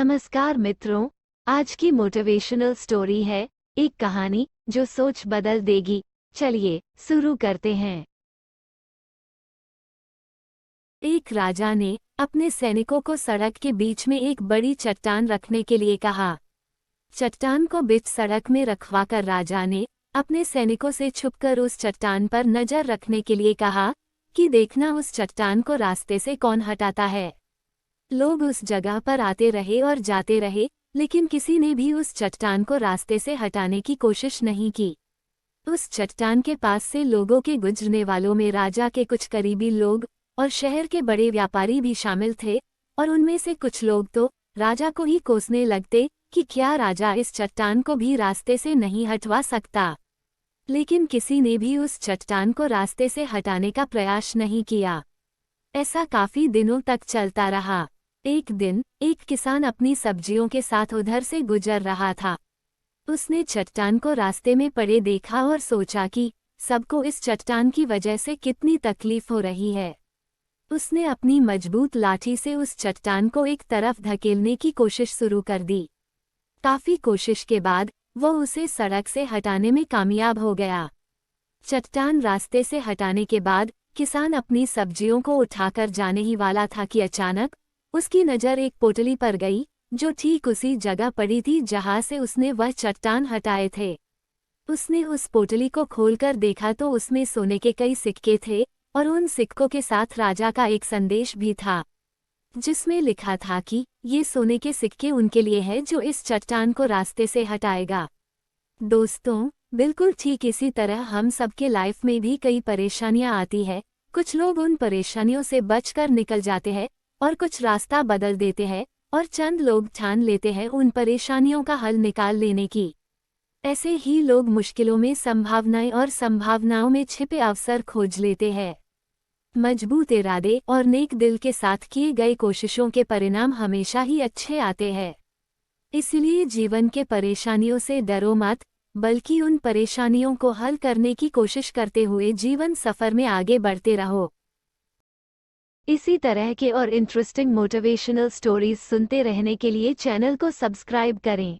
नमस्कार मित्रों, आज की मोटिवेशनल स्टोरी है एक कहानी जो सोच बदल देगी। चलिए शुरू करते हैं। एक राजा ने अपने सैनिकों को सड़क के बीच में एक बड़ी चट्टान रखने के लिए कहा। चट्टान को बीच सड़क में रखवाकर राजा ने अपने सैनिकों से छुपकर उस चट्टान पर नजर रखने के लिए कहा कि देखना उस चट्टान को रास्ते से कौन हटाता है। लोग उस जगह पर आते रहे और जाते रहे, लेकिन किसी ने भी उस चट्टान को रास्ते से हटाने की कोशिश नहीं की। उस चट्टान के पास से लोगों के गुजरने वालों में राजा के कुछ करीबी लोग और शहर के बड़े व्यापारी भी शामिल थे, और उनमें से कुछ लोग तो राजा को ही कोसने लगते कि क्या राजा इस चट्टान को भी रास्ते से नहीं हटवा सकता। लेकिन किसी ने भी उस चट्टान को रास्ते से हटाने का प्रयास नहीं किया। ऐसा काफी दिनों तक चलता रहा। एक दिन एक किसान अपनी सब्जियों के साथ उधर से गुजर रहा था। उसने चट्टान को रास्ते में पड़े देखा और सोचा कि सबको इस चट्टान की वजह से कितनी तकलीफ हो रही है। उसने अपनी मजबूत लाठी से उस चट्टान को एक तरफ धकेलने की कोशिश शुरू कर दी। काफी कोशिश के बाद वो उसे सड़क से हटाने में कामयाब हो गया। चट्टान रास्ते से हटाने के बाद किसान अपनी सब्जियों को उठाकर जाने ही वाला था कि अचानक उसकी नज़र एक पोटली पर गई जो ठीक उसी जगह पड़ी थी जहां से उसने वह चट्टान हटाए थे। उसने उस पोटली को खोलकर देखा तो उसमें सोने के कई सिक्के थे, और उन सिक्कों के साथ राजा का एक संदेश भी था जिसमें लिखा था कि ये सोने के सिक्के उनके लिए है जो इस चट्टान को रास्ते से हटाएगा। दोस्तों, बिल्कुल ठीक इसी तरह हम सबके लाइफ में भी कई परेशानियां आती है। कुछ लोग उन परेशानियों से बचकर निकल जाते हैं और कुछ रास्ता बदल देते हैं, और चंद लोग ठान लेते हैं उन परेशानियों का हल निकाल लेने की। ऐसे ही लोग मुश्किलों में संभावनाएं और संभावनाओं में छिपे अवसर खोज लेते हैं। मजबूत इरादे और नेक दिल के साथ किए गए कोशिशों के परिणाम हमेशा ही अच्छे आते हैं। इसलिए जीवन के परेशानियों से डरो मत, बल्कि उन परेशानियों को हल करने की कोशिश करते हुए जीवन सफर में आगे बढ़ते रहो। इसी तरह के और इंटरेस्टिंग मोटिवेशनल स्टोरीज सुनते रहने के लिए चैनल को सब्सक्राइब करें।